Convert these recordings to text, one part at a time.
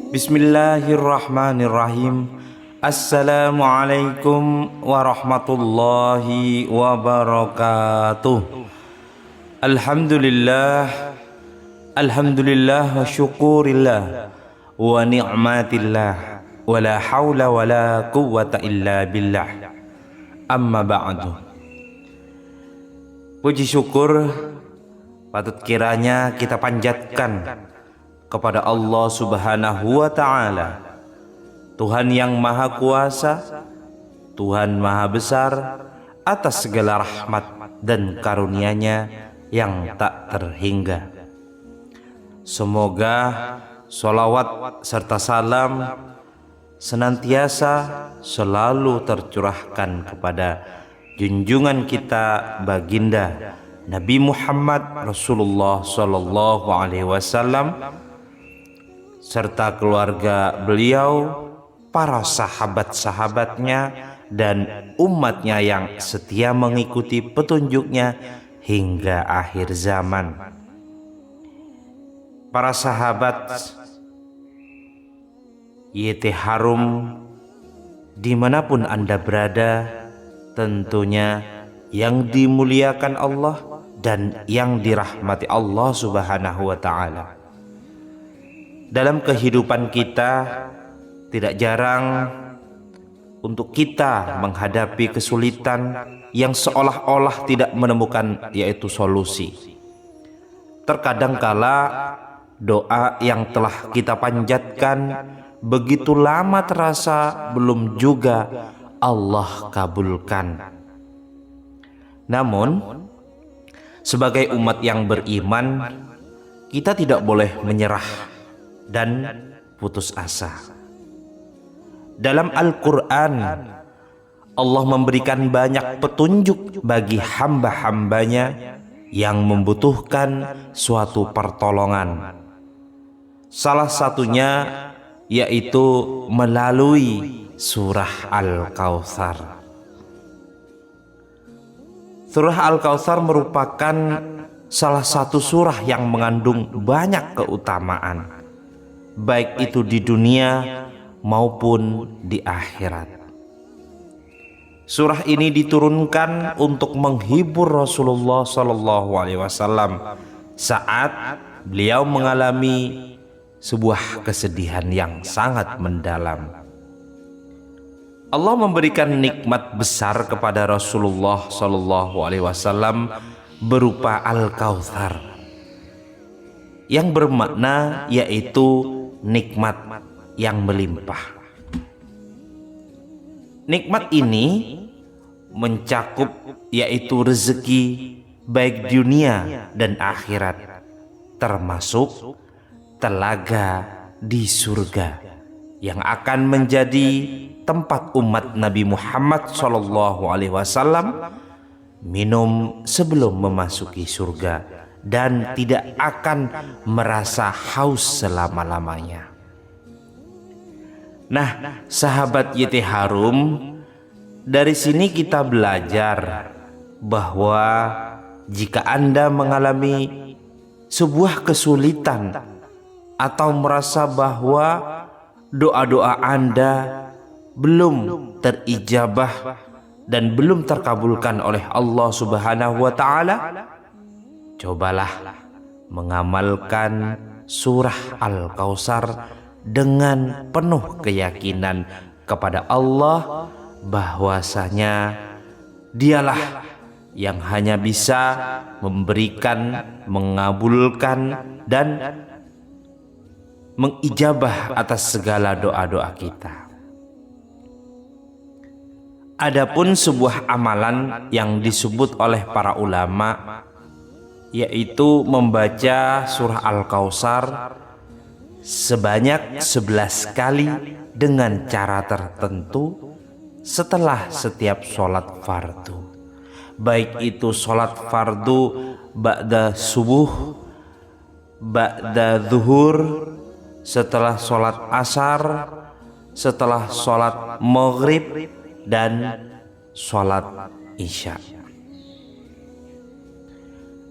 Bismillahirrahmanirrahim. Assalamualaikum warahmatullahi wabarakatuh. Alhamdulillah, alhamdulillah wa syukurillah wa ni'matillah wa la hawla wa la quwwata illa billah. Amma ba'du. Puji syukur patut kiranya kita panjatkan kepada Allah Subhanahu wa Ta'ala, Tuhan yang Maha Kuasa, Tuhan Maha Besar, atas segala rahmat dan karunia-Nya yang tak terhingga. Semoga sholawat serta salam senantiasa selalu tercurahkan kepada junjungan kita baginda Nabi Muhammad Rasulullah Sallallahu Alaihi Wasallam, serta keluarga beliau, para sahabat-sahabatnya, dan umatnya yang setia mengikuti petunjuknya hingga akhir zaman. Para sahabat YT Harum, dimanapun Anda berada, tentunya yang dimuliakan Allah dan yang dirahmati Allah Subhanahu wa Ta'ala. Dalam kehidupan kita, tidak jarang untuk kita menghadapi kesulitan yang seolah-olah tidak menemukan yaitu solusi. Terkadang kala doa yang telah kita panjatkan begitu lama terasa belum juga Allah kabulkan. Namun, sebagai umat yang beriman, kita tidak boleh menyerah dan putus asa. Dalam Al-Quran, Allah memberikan banyak petunjuk bagi hamba-hambanya yang membutuhkan suatu pertolongan. Salah satunya yaitu melalui surah Al-Kautsar. Surah Al-Kautsar merupakan salah satu surah yang mengandung banyak keutamaan, baik itu di dunia maupun di akhirat. Surah ini diturunkan untuk menghibur Rasulullah Sallallahu Alaihi Wasallam saat beliau mengalami sebuah kesedihan yang sangat mendalam. Allah memberikan nikmat besar kepada Rasulullah Sallallahu Alaihi Wasallam berupa Al-Kautsar, yang bermakna yaitu nikmat yang melimpah. Nikmat ini mencakup yaitu rezeki baik dunia dan akhirat, termasuk telaga di surga yang akan menjadi tempat umat Nabi Muhammad SAW minum sebelum memasuki surga dan tidak akan merasa haus selama-lamanya. Nah, sahabat YT Harum, dari sini kita belajar bahwa jika Anda mengalami sebuah kesulitan atau merasa bahwa doa-doa Anda belum terijabah dan belum terkabulkan oleh Allah Subhanahu wa Ta'ala, cobalah mengamalkan surah Al-Kautsar dengan penuh keyakinan kepada Allah bahwasanya Dialah yang hanya bisa memberikan, mengabulkan, dan mengijabah atas segala doa-doa kita. Adapun sebuah amalan yang disebut oleh para ulama yaitu membaca surah Al-Kautsar sebanyak 11 kali dengan cara tertentu setelah setiap sholat fardu, baik itu sholat fardu ba'da subuh, ba'da zuhur, setelah sholat asar, setelah sholat maghrib, dan sholat isya.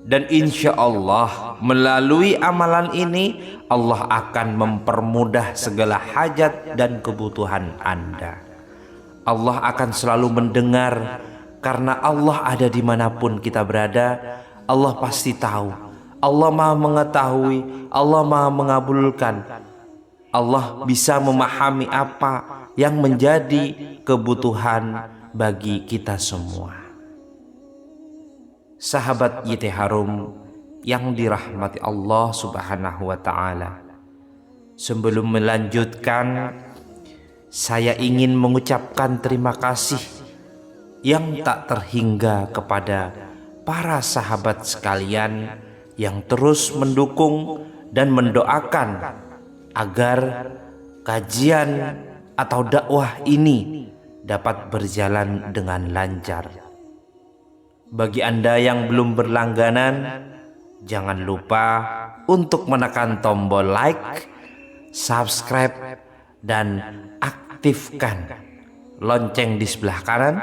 Dan insya Allah melalui amalan ini Allah akan mempermudah segala hajat dan kebutuhan Anda. Allah akan selalu mendengar, karena Allah ada dimanapun kita berada. Allah pasti tahu, Allah maha mengetahui, Allah maha mengabulkan. Allah bisa memahami apa yang menjadi kebutuhan bagi kita semua. Sahabat YT Harum yang dirahmati Allah Subhanahu wa Ta'ala, sebelum melanjutkan, saya ingin mengucapkan terima kasih yang tak terhingga kepada para sahabat sekalian yang terus mendukung dan mendoakan agar kajian atau dakwah ini dapat berjalan dengan lancar. Bagi Anda yang belum berlangganan, jangan lupa untuk menekan tombol like, subscribe, dan aktifkan lonceng di sebelah kanan,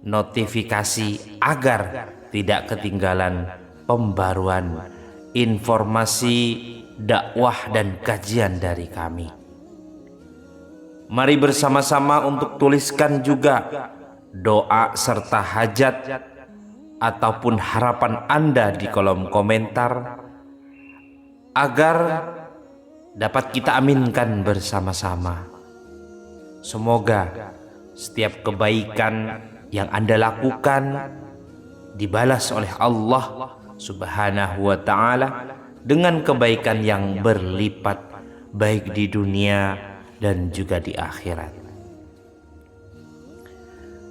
notifikasi agar tidak ketinggalan pembaruan informasi dakwah dan kajian dari kami. Mari bersama-sama untuk tuliskan juga doa serta hajat ataupun harapan Anda di kolom komentar agar dapat kita aminkan bersama-sama. Semoga setiap kebaikan yang Anda lakukan dibalas oleh Allah Subhanahu wa Ta'ala dengan kebaikan yang berlipat, baik di dunia dan juga di akhirat.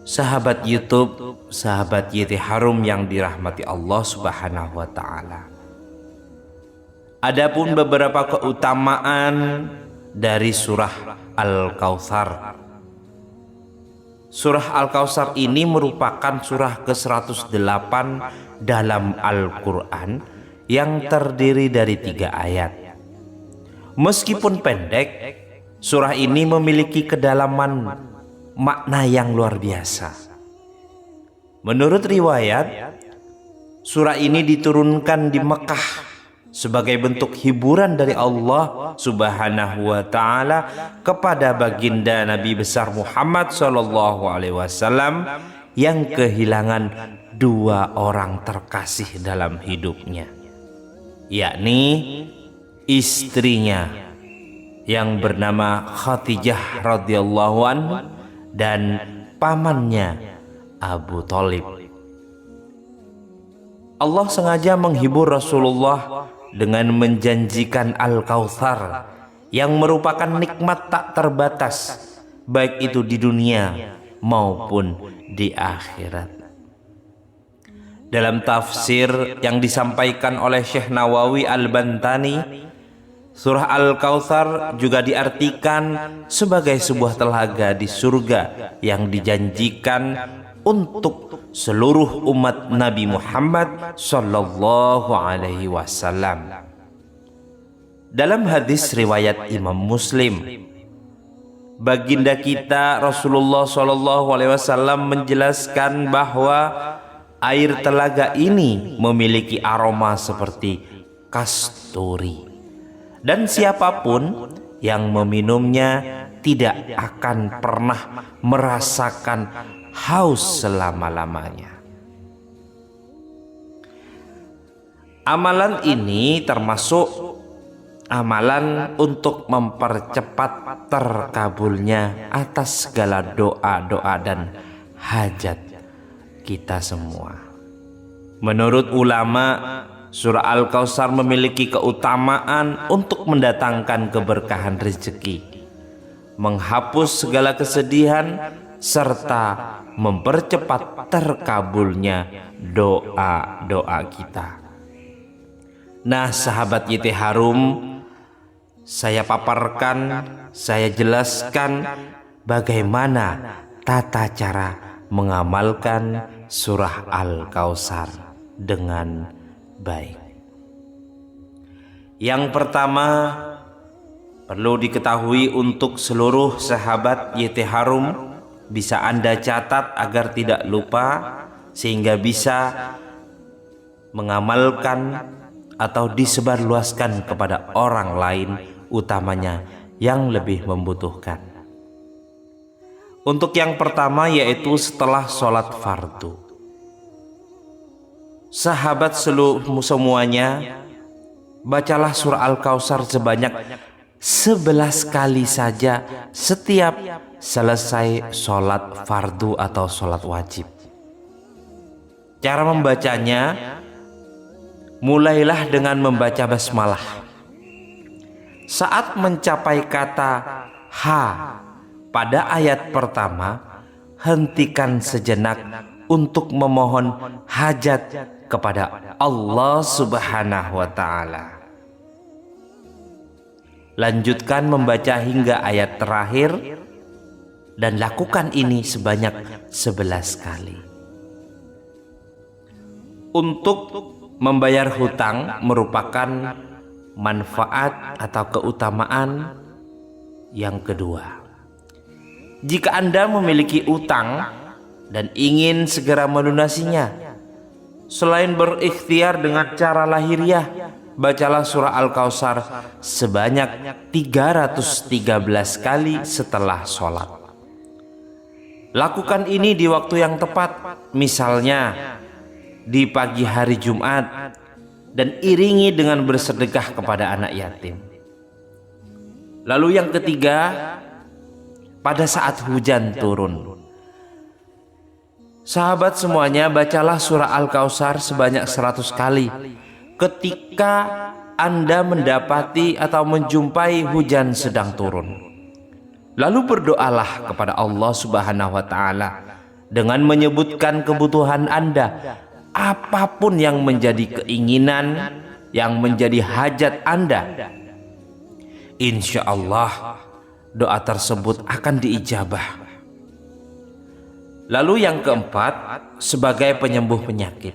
Sahabat YouTube, sahabat YT Harum yang dirahmati Allah Subhanahu wa Ta'ala, adapun beberapa keutamaan dari surah Al-Kautsar. Surah Al-Kautsar ini merupakan surah ke-108 dalam Al-Quran yang terdiri dari 3 ayat. Meskipun pendek, surah ini memiliki kedalaman makna yang luar biasa. Menurut riwayat, surah ini diturunkan di Mekah sebagai bentuk hiburan dari Allah Subhanahu wa Ta'ala kepada baginda Nabi besar Muhammad SAW yang kehilangan 2 orang terkasih dalam hidupnya, yakni istrinya yang bernama Khadijah radhiyallahu anha dan pamannya Abu Thalib. Allah sengaja menghibur Rasulullah dengan menjanjikan Al-Kautsar yang merupakan nikmat tak terbatas, baik itu di dunia maupun di akhirat. Dalam tafsir yang disampaikan oleh Syekh Nawawi Al-Bantani, surah Al-Kautsar juga diartikan sebagai sebuah telaga di surga yang dijanjikan untuk seluruh umat Nabi Muhammad sallallahu alaihi wasallam. Dalam hadis riwayat Imam Muslim, baginda kita Rasulullah sallallahu alaihi wasallam menjelaskan bahwa air telaga ini memiliki aroma seperti kasturi, dan siapapun yang meminumnya tidak akan pernah merasakan haus selama-lamanya. Amalan ini termasuk amalan untuk mempercepat terkabulnya atas segala doa-doa dan hajat kita semua. Menurut ulama, surah Al-Kautsar memiliki keutamaan untuk mendatangkan keberkahan rezeki, menghapus segala kesedihan, serta mempercepat terkabulnya doa-doa kita. Nah, sahabat YT Harum, saya paparkan, saya jelaskan bagaimana tata cara mengamalkan surah Al-Kautsar dengan baik. Yang pertama, perlu diketahui untuk seluruh sahabat YT Harum, bisa Anda catat agar tidak lupa, sehingga bisa mengamalkan atau disebarluaskan kepada orang lain, utamanya yang lebih membutuhkan. Untuk yang pertama yaitu setelah sholat fardu. Sahabat semuanya, bacalah surah Al-Kautsar sebanyak 11 kali saja setiap selesai sholat fardu atau sholat wajib. Cara membacanya, mulailah dengan membaca basmalah. Saat mencapai kata ha pada ayat pertama, hentikan sejenak untuk memohon hajat kepada Allah Subhanahu wa Ta'ala. Lanjutkan membaca hingga ayat terakhir dan lakukan ini sebanyak 11 kali. Untuk membayar hutang merupakan manfaat atau keutamaan yang kedua. Jika Anda memiliki utang dan ingin segera melunasinya, selain berikhtiar dengan cara lahiriah, bacalah surah Al-Kautsar sebanyak 313 kali setelah sholat. Lakukan ini di waktu yang tepat, misalnya di pagi hari Jumat, dan iringi dengan bersedekah kepada anak yatim. Lalu yang ketiga, pada saat hujan turun. Sahabat semuanya, bacalah surah Al-Kautsar sebanyak 100 kali ketika Anda mendapati atau menjumpai hujan sedang turun. Lalu berdoalah kepada Allah Subhanahu wa Ta'ala dengan menyebutkan kebutuhan Anda, apapun yang menjadi keinginan, yang menjadi hajat Anda. Insya Allah doa tersebut akan diijabah. Lalu yang keempat, sebagai penyembuh penyakit.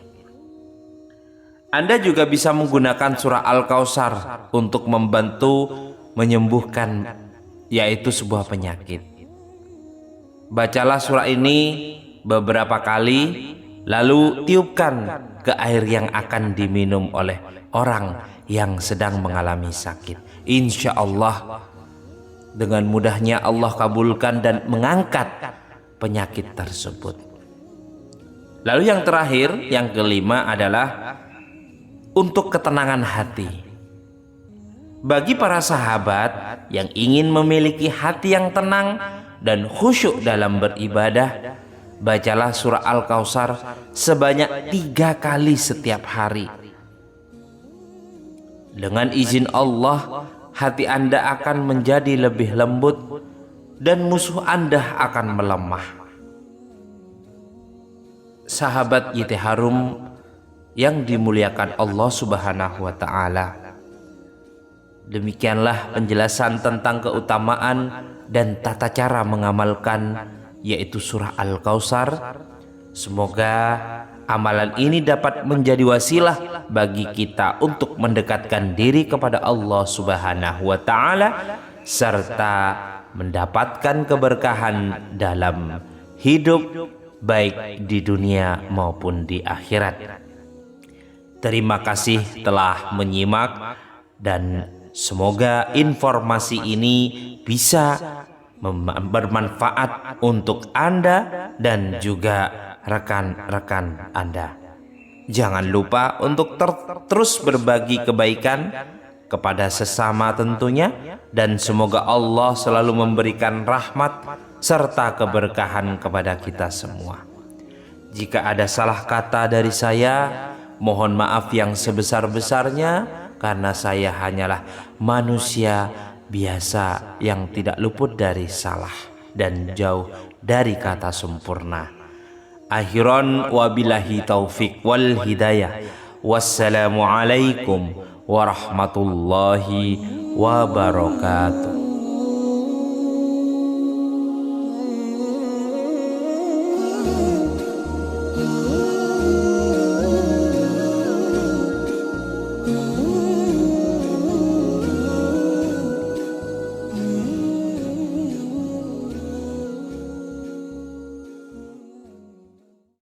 Anda juga bisa menggunakan surah Al-Kautsar untuk membantu menyembuhkan, yaitu sebuah penyakit. Bacalah surah ini beberapa kali, lalu tiupkan ke air yang akan diminum oleh orang yang sedang mengalami sakit. Insya Allah dengan mudahnya Allah kabulkan dan mengangkat penyakit tersebut. Lalu yang terakhir, yang kelima adalah untuk ketenangan hati. Bagi para sahabat yang ingin memiliki hati yang tenang dan khusyuk dalam beribadah, bacalah surah Al-Kautsar sebanyak 3 kali setiap hari. Dengan izin Allah, hati Anda akan menjadi lebih lembut dan musuh Anda akan melemah. Sahabat YT Harum yang dimuliakan Allah Subhanahu wa Ta'ala, demikianlah penjelasan tentang keutamaan dan tata cara mengamalkan, yaitu surah Al-Kautsar. Semoga amalan ini dapat menjadi wasilah bagi kita untuk mendekatkan diri kepada Allah Subhanahu wa Ta'ala serta mendapatkan keberkahan dalam hidup, baik di dunia maupun di akhirat. Terima kasih telah menyimak dan semoga informasi ini bisa bermanfaat untuk Anda dan juga rekan-rekan Anda. Jangan lupa untuk terus berbagi kebaikan kepada sesama tentunya, dan semoga Allah selalu memberikan rahmat serta keberkahan kepada kita semua. Jika ada salah kata dari saya, mohon maaf yang sebesar-besarnya, karena saya hanyalah manusia biasa yang tidak luput dari salah dan jauh dari kata sempurna. Akhiran wabillahi taufik wal hidayah. Wassalamualaikum warahmatullahi wabarakatuh.